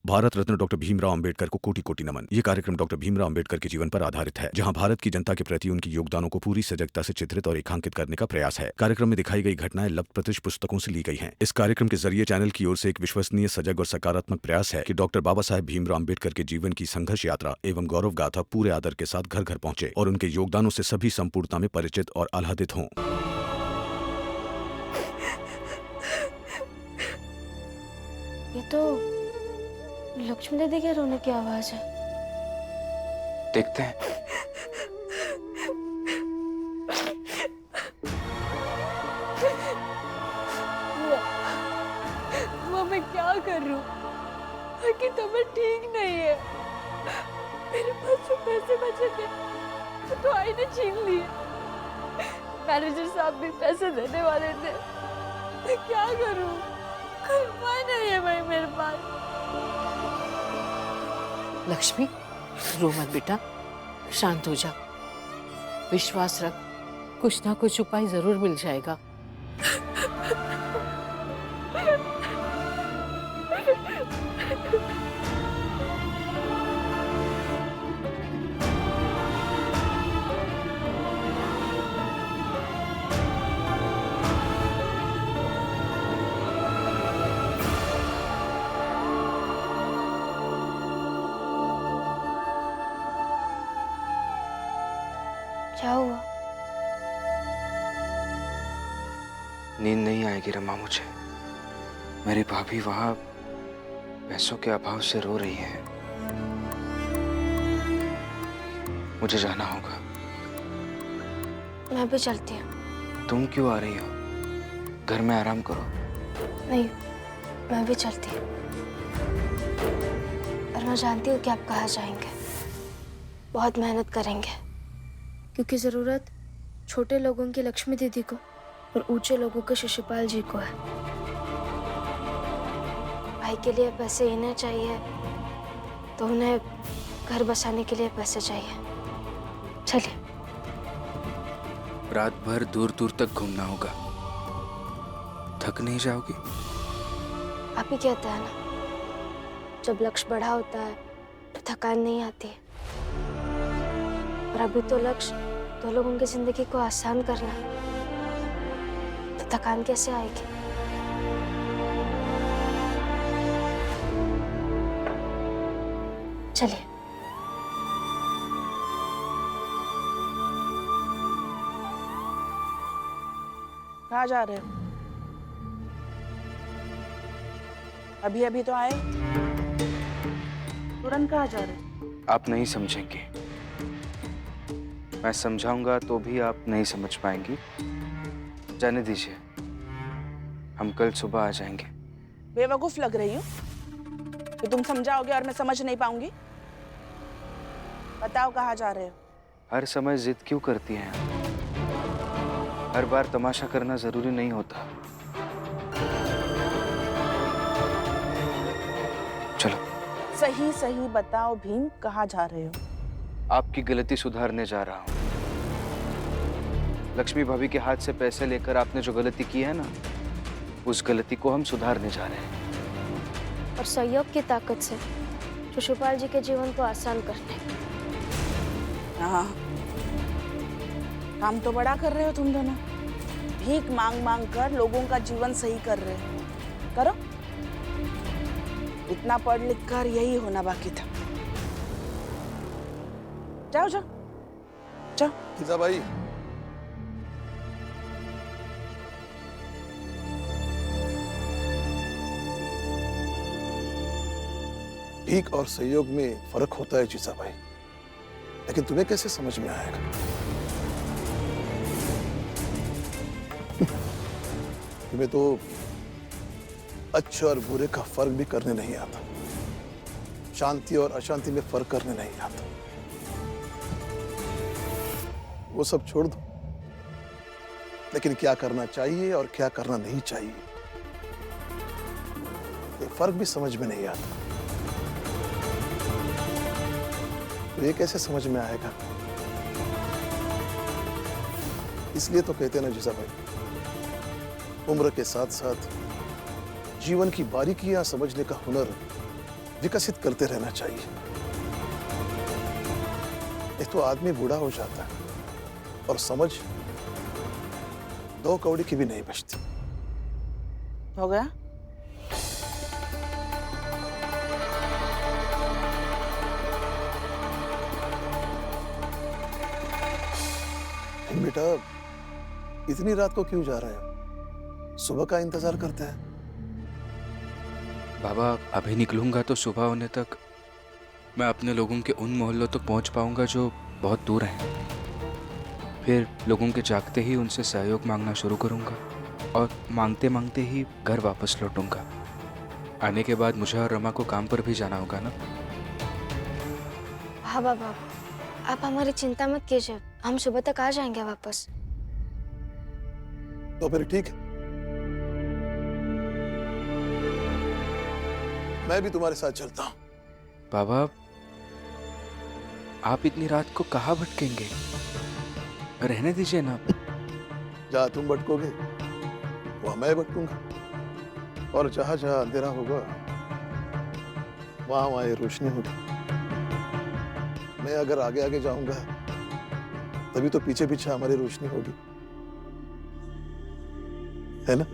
Bharat Ratna doctor Bhimrao Ambedkar को कोटि कोटि नमन। ये कार्यक्रम डॉक्टर भीमराव अंबेडकर के जीवन पर आधारित है, जहां भारत की जनता के प्रति उनके योगदानों को पूरी सजगता से चित्रित और रेखांकित करने का प्रयास है। कार्यक्रम में दिखाई गई घटनाएं लब्ध प्रतिष्ठ पुस्तकों से ली गई हैं। इस कार्यक्रम के जरिए चैनल की ओर से एक विश्वसनीय, सजग और सकारात्मक प्रयास है कि डॉक्टर बाबा साहेब भीमराव अंबेडकर के जीवन की संघर्ष यात्रा एवं गौरव गाथा पूरे आदर के साथ घर घर पहुंचे और उनके योगदानों से सभी संपूर्णता में परिचित और आह्लादित हों। ये तो लक्ष्मी दीदी के रोने की आवाज है। देखते हैं। वो मैं क्या कर रही हूँ? कि तबीयत ठीक नहीं है। मेरे पास जो पैसे बचे थे तो आई ने छीन लिए। मैनेजर साहब भी पैसे देने वाले थे। मैं क्या करूँ? कोई उपाय नहीं है भाई मेरे पास। लक्ष्मी, रो मत बेटा, शांत हो जा, विश्वास रख, कुछ ना कुछ उपाय जरूर मिल जाएगा। क्या हुआ? नींद नहीं आएगी रमा मुझे। मेरी भाभी वहां पैसों के अभाव से रो रही है। मुझे जाना होगा। मैं भी चलती हूँ। तुम क्यों आ रही हो? घर में आराम करो। नहीं, मैं भी चलती हूँ। और मैं जानती हूँ कि आप कहाँ जाएंगे। बहुत मेहनत करेंगे, क्योंकि जरूरत छोटे लोगों की लक्ष्मी दीदी को और ऊंचे लोगों के शिशुपाल जी को है। भाई के लिए पैसे इन्हें चाहिए तो उन्हें घर बसाने के लिए पैसे चाहिए। चलिए। रात भर दूर दूर तक घूमना होगा। थक नहीं जाओगी? आप ही कहते हैं ना, जब लक्ष्य बड़ा होता है तो थकान नहीं आती। और अभी तो लक्ष्य दो लोगों की जिंदगी को आसान करना है, तो थकान कैसे आएगी? चलिए। कहाँ जा रहे हो? अभी अभी तो आए, तुरंत कहाँ जा रहे हो? आप नहीं समझेंगे। मैं समझाऊंगा तो भी आप नहीं समझ पाएंगी। जाने दीजिए, हम कल सुबह आ जाएंगे। बेवकूफ लग रही हो कि तुम समझाओगे और मैं समझ नहीं पाऊंगी। बताओ कहाँ जा रहे हो? हर समय जिद क्यों करती हैं आप? हर बार तमाशा करना जरूरी नहीं होता। चलो। सही सही बताओ भीम, कहाँ जा रहे हो? आपकी गलती सुधारने जा रहा हूं। लक्ष्मी भाभी के हाथ से पैसे लेकर आपने जो गलती की है ना, उस गलती को हम सुधारने जा रहे हैं। और सहयोग की ताकत से शिशुपाल जी के जीवन को आसान करने। हाँ, काम तो बड़ा कर रहे हो तुम दोनों। भीख मांग मांग कर लोगों का जीवन सही कर रहे हो। करो। इतना पढ़ लिख कर यही होना बाकी था। जाओ जाओ जाओ। गीता भाई, भीख और सहयोग में फर्क होता है जीजा भाई, लेकिन तुम्हें कैसे समझ में आएगा? तुम्हें तो अच्छे और बुरे का फर्क भी करने नहीं आता, शांति और अशांति में फर्क करने नहीं आता। वो सब छोड़ दो, लेकिन क्या करना चाहिए और क्या करना नहीं चाहिए ये फर्क भी समझ में नहीं आता। तो ये कैसे समझ में आएगा? इसलिए तो कहते हैं ना जीजा भाई, उम्र के साथ साथ जीवन की बारीकियां समझने का हुनर विकसित करते रहना चाहिए। नहीं तो आदमी बूढ़ा हो जाता है और समझ 2 कौड़ी की भी नहीं बचती। हो गया? बेटा, इतनी रात को क्यों जा रहे हो? सुबह का इंतजार करते हैं। बाबा, अभी निकलूंगा तो सुबह होने तक मैं अपने लोगों के उन मोहल्लों तक पहुंच पाऊंगा जो बहुत दूर हैं। फिर लोगों के जागते ही उनसे सहयोग मांगना शुरू करूंगा और मांगते मांगते ही घर वापस लौटूंगा। आने के बाद मुझे और रमा को काम पर भी जाना होगा ना। हाँ बाबा, आप हमारी चिंता मत कीजिए, हम सुबह तक आ जाएंगे वापस। तो फिर ठीक है, मैं भी तुम्हारे साथ चलता हूं। बाबा, आप इतनी रात को कहाँ भटकेंगे? रहने दीजिए ना। जहां तुम भटकोगे वहां मैं भटकूंगा, और जहां जहां अंधेरा होगा वहां वहां ये रोशनी होगी। मैं अगर आगे आगे जाऊंगा तभी तो पीछे पीछे हमारी रोशनी होगी, है ना?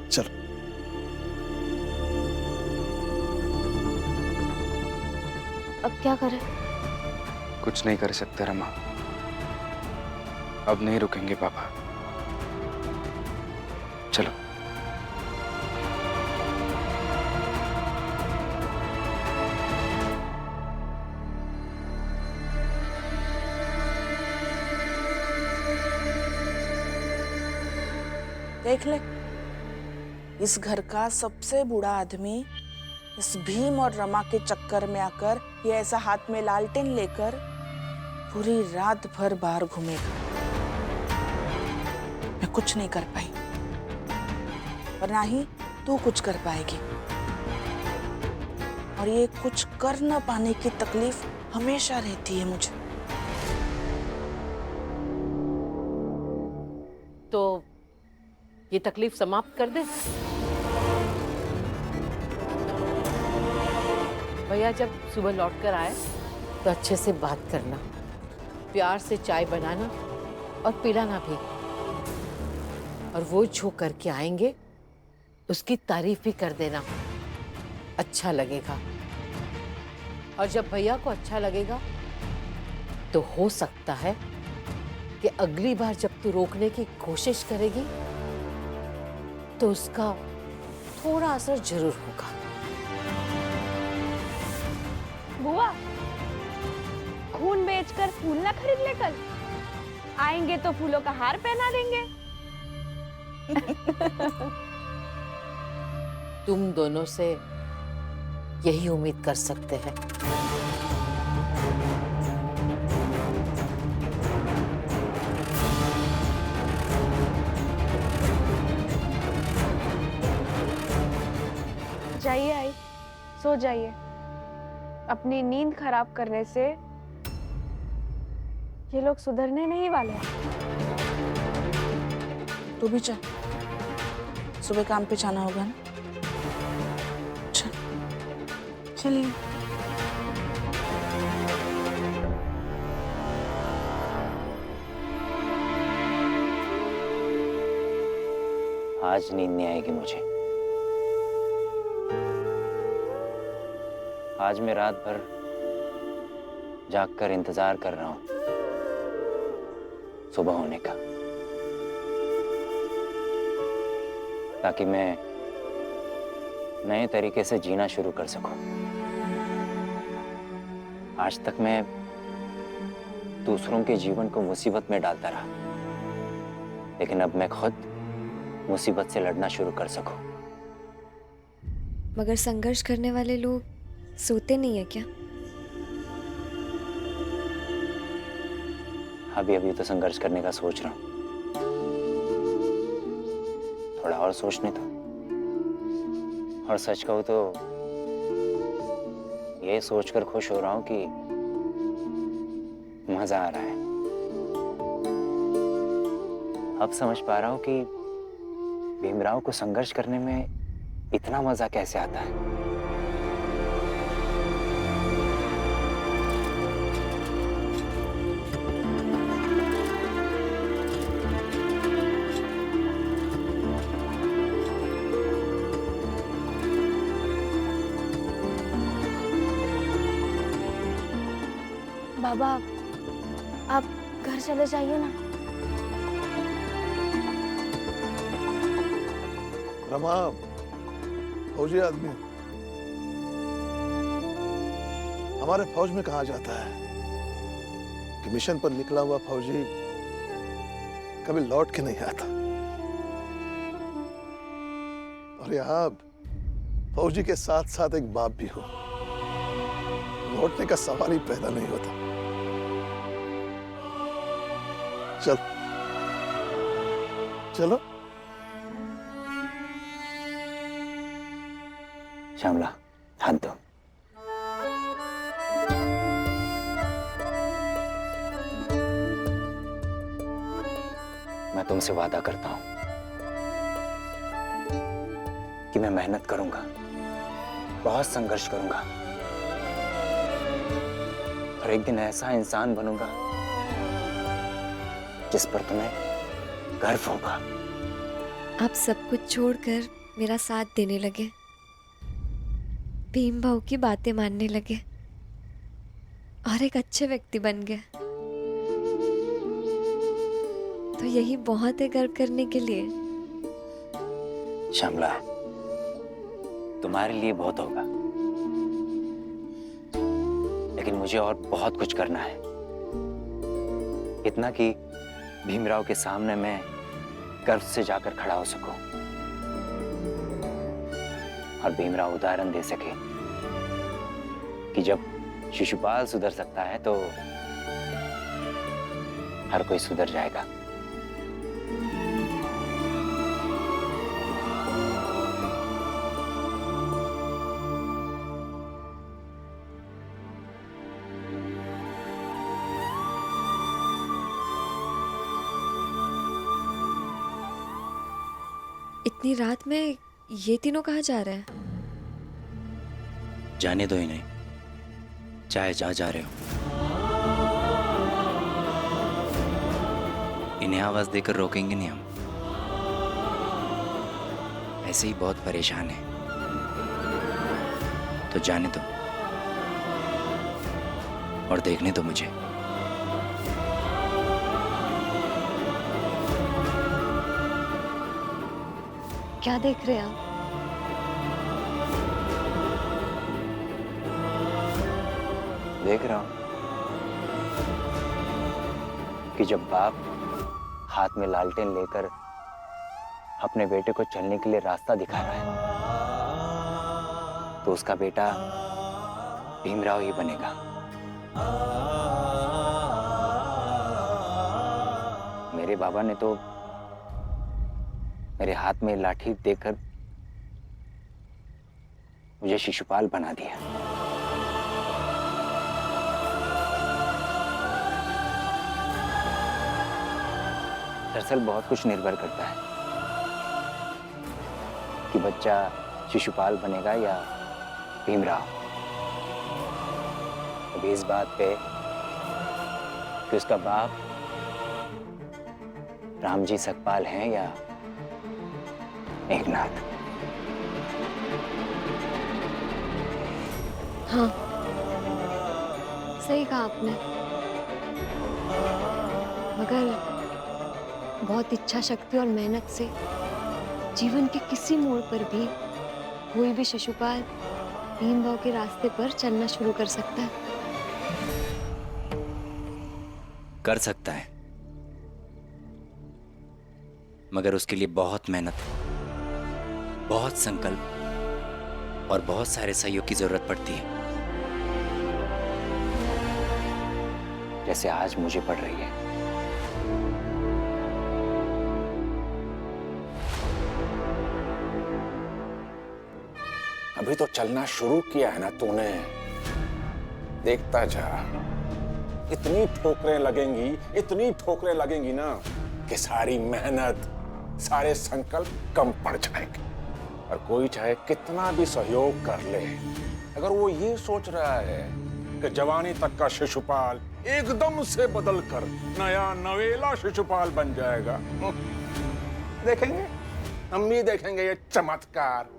चलो। अब क्या करें? कुछ नहीं कर सकते रमा, अब नहीं रुकेंगे पापा। चलो। देख ले, इस घर का सबसे बूढ़ा आदमी इस भीम और रमा के चक्कर में आकर ये ऐसा हाथ में लालटेन लेकर पूरी रात भर बाहर घूमेगा। मैं कुछ नहीं कर पाई और ना ही तू कुछ कर पाएगी, और ये कुछ कर न पाने की तकलीफ हमेशा रहती है मुझे। तो ये तकलीफ समाप्त कर दे। भैया जब सुबह लौट कर आए तो अच्छे से बात करना, प्यार से चाय बनाना और पिलाना भी, और वो जो करके आएंगे उसकी तारीफ भी कर देना, अच्छा लगेगा। और जब भैया को अच्छा लगेगा तो हो सकता है कि अगली बार जब तू रोकने की कोशिश करेगी तो उसका थोड़ा असर जरूर होगा। बुआ, खून बेचकर फूल ना खरीद ले कल। आएंगे तो फूलों का हार पहना देंगे। तुम दोनों से यही उम्मीद कर सकते हैं। जाइए आई, सो जाइए। अपनी नींद खराब करने से ये लोग सुधरने नहीं वाले। तू भी चल, सुबह काम पे जाना होगा ना। चल, चलिए। आज नींद नहीं आएगी मुझे। आज मैं रात भर जागकर इंतजार कर रहा हूं सुबह होने का, ताकि मैं नए तरीके से जीना शुरू कर सकूं। आज तक मैं दूसरों के जीवन को मुसीबत में डालता रहा, लेकिन अब मैं खुद मुसीबत से लड़ना शुरू कर सकूं। मगर संघर्ष करने वाले लोग सोते नहीं है क्या? अभी अभी तो संघर्ष करने का सोच रहा हूं, थोड़ा और सोचने दो। और सच कहूं तो ये सोचकर खुश हो रहा हूं कि मजा आ रहा है। अब समझ पा रहा हूं कि भीमराव को संघर्ष करने में इतना मजा कैसे आता है। बाबा आप घर चले जाइए ना। रमा, फौजी आदमी हमारे फौज में कहा जाता है कि मिशन पर निकला हुआ फौजी कभी लौट के नहीं आता। और यहाँ फौजी के साथ साथ एक बाप भी हो, लौटने का सवाल ही पैदा नहीं होता। चलो श्यामला, हाथ दो। मैं तुमसे वादा करता हूं कि मैं मेहनत करूंगा, बहुत संघर्ष करूंगा और एक दिन ऐसा इंसान बनूंगा जिस पर तुम्हें गर्व होगा। आप सब कुछ छोड़कर मेरा साथ देने लगे, भीम भाऊ की बातें मानने लगे और एक अच्छे व्यक्ति बन गए, तो यही बहुत है गर्व करने के लिए। श्यामला, तुम्हारे लिए बहुत होगा, लेकिन मुझे और बहुत कुछ करना है। इतना कि भीमराव के सामने मैं गर्व से जाकर खड़ा हो सकूं और भीमराव उदाहरण दे सके कि जब शिशुपाल सुधर सकता है तो हर कोई सुधर जाएगा। इतनी रात में ये तीनों कहाँ जा रहे हैं? जाने दो इन्हें, चाहे जा रहे हो। इन्हें आवाज देकर रोकेंगे नहीं हम, ऐसे ही बहुत परेशान है, तो जाने दो और देखने दो मुझे। क्या देख रहे हैं आप? देख रहा हूं कि जब बाप हाथ में लालटेन लेकर अपने बेटे को चलने के लिए रास्ता दिखा रहा है, तो उसका बेटा भीमराव ही बनेगा। मेरे बाबा ने तो मेरे हाथ में लाठी देकर मुझे शिशुपाल बना दिया। दरअसल बहुत कुछ निर्भर करता है कि बच्चा शिशुपाल बनेगा या भीमराव। अभी इस बात पे कि उसका बाप रामजी सकपाल हैं या एकनाथ। हाँ, सही कहा आपने, मगर बहुत इच्छा शक्ति और मेहनत से जीवन के किसी मोड़ पर भी कोई भी शिशुपाल भीमभाव के रास्ते पर चलना शुरू कर सकता है। कर सकता है, मगर उसके लिए बहुत मेहनत, बहुत संकल्प और बहुत सारे सहयोग की जरूरत पड़ती है, जैसे आज मुझे पड़ रही है। अभी तो चलना शुरू किया है ना तूने, देखता जा। इतनी ठोकरें लगेंगी ना कि सारी मेहनत, सारे संकल्प कम पड़ जाएंगे। और कोई चाहे कितना भी सहयोग कर ले, अगर वो ये सोच रहा है कि जवानी तक का शिशुपाल एकदम से बदल कर नया नवेला शिशुपाल बन जाएगा, देखेंगे, हम भी देखेंगे ये चमत्कार।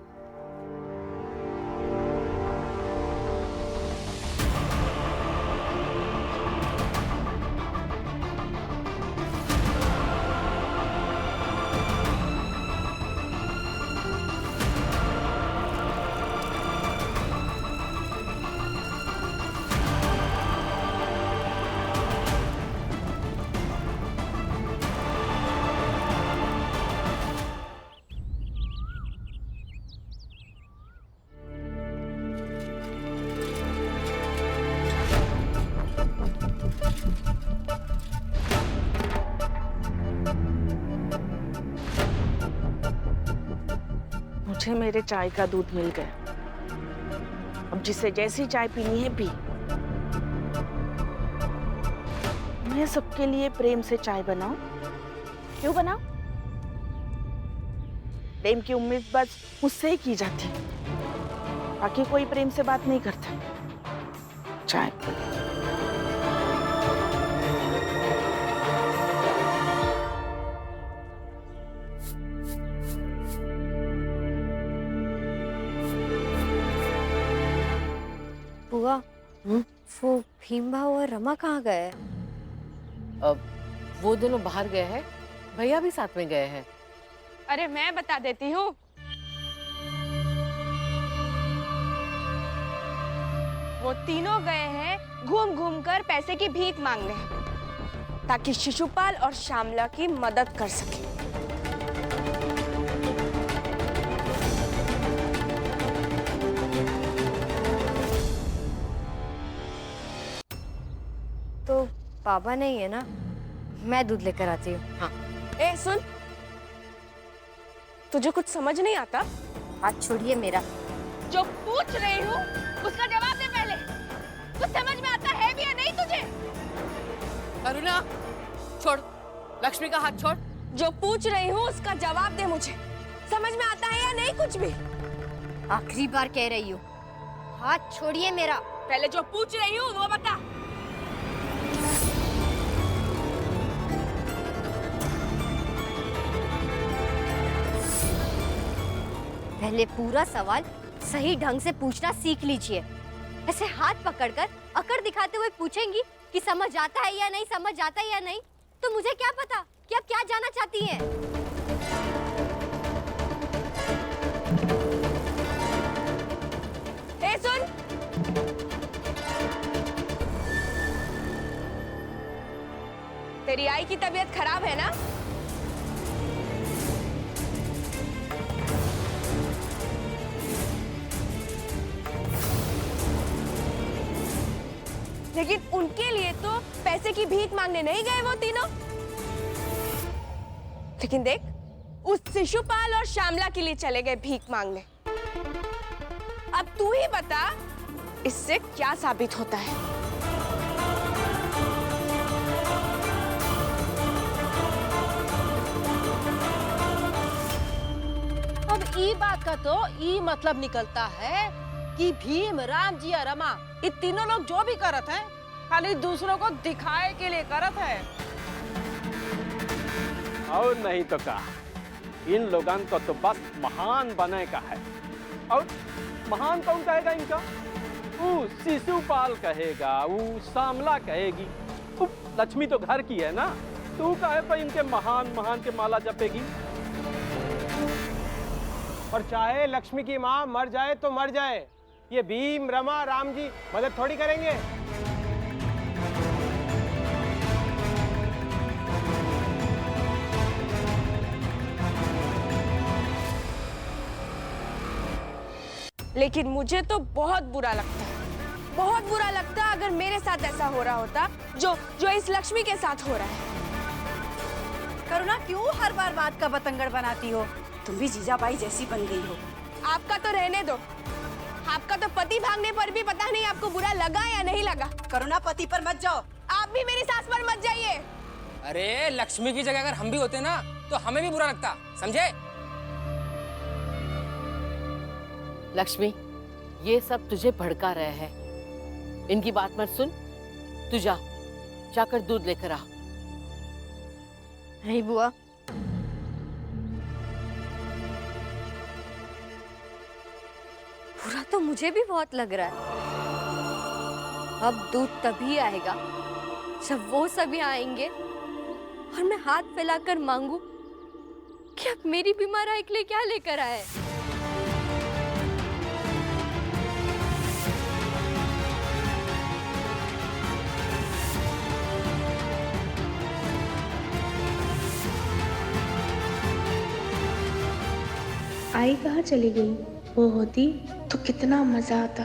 मुझे मेरे चाय का दूध मिल गया। अब जिसे जैसी चाय पीनी है पी। मैं सबके लिए प्रेम से चाय बनाऊं? क्यों बनाऊं? प्रेम की उम्मीद बस मुझसे ही की जाती, बाकी कोई प्रेम से बात नहीं करता। चाय बुआ, वो भीम भाव और रमा कहाँ गए हैं? अब वो दोनों बाहर गए हैं, भैया भी साथ में गए हैं। अरे मैं बता देती हूँ। वो तीनों गए हैं घूम घूम कर पैसे की भीख मांगने, ताकि शिशुपाल और श्यामला की मदद कर सके। तो पापा नहीं है ना, मैं दूध लेकर आती हूँ। हाँ। ए सुन, तुझे कुछ समझ नहीं आता? हाथ छोड़िए मेरा। जो पूछ रही हूँ उसका जवाब दे पहले। कुछ समझ में आता है भी या नहीं तुझे? अरुणा, छोड़, लक्ष्मी का हाथ छोड़। जो पूछ रही हूँ उसका जवाब दे मुझे। समझ में आता है या नहीं कुछ भी? आखिरी बार कह रही हूँ, हाथ छोड़िए मेरा। पहले जो पूछ रही हूँ वो बता। पहले पूरा सवाल सही ढंग से पूछना सीख लीजिए। ऐसे हाथ पकड़कर अकड़ दिखाते हुए पूछेंगी कि समझ आता है या नहीं, समझ आता है या नहीं, तो मुझे क्या पता कि आप क्या जानना चाहती हैं? ए सुन, तेरी आई की तबीयत खराब है ना? लेकिन उनके लिए तो पैसे की भीख मांगने नहीं गए वो तीनों। लेकिन देख, उस शिशुपाल और श्यामला के लिए चले गए भीख मांगने। अब तू ही बता, इससे क्या साबित होता है? अब ई बात का तो ई मतलब निकलता है कि भीम, राम जी और रमा, ये तीनों लोग जो भी करत हैं, खाली दूसरों को दिखाए के लिए करत है। और नहीं तो क्या, इन लोगों को तो बस महान बने का है। और महान कौन कहेगा इनका? वो शिशुपाल कहेगा, वो श्यामला कहेगी। लक्ष्मी तो घर की है ना, तू कहे पर इनके महान महान के माला जपेगी। और चाहे लक्ष्मी की माँ मर जाए तो मर जाए, ये भीम, रमा, राम जी मदद थोड़ी करेंगे। लेकिन मुझे तो बहुत बुरा लगता है, बहुत बुरा लगता है अगर मेरे साथ ऐसा हो रहा होता जो इस लक्ष्मी के साथ हो रहा है। करुणा, क्यों हर बार बात का बतंगड़ बनाती हो? तुम भी जीजाबाई जैसी बन गई हो। आपका तो रहने दो, आपका तो पति भागने पर भी पता नहीं आपको बुरा लगा या नहीं लगा। करुणा, पति पर मत जाओ। आप भी मेरी सास पर मत जाइए। अरे लक्ष्मी की जगह अगर हम भी होते ना तो हमें भी बुरा लगता, समझे? लक्ष्मी, ये सब तुझे भड़का रहे हैं, इनकी बात मत सुन। तू जा, जाकर दूध लेकर आ। नहीं बुआ, बुरा तो मुझे भी बहुत लग रहा है। अब दूध तभी आएगा जब वो सभी आएंगे और मैं हाथ फैलाकर मांगू कि अब मेरी बीमार आए के लिए क्या लेकर आए। आई कहाँ चली गई? वो होती तो कितना मजा आता।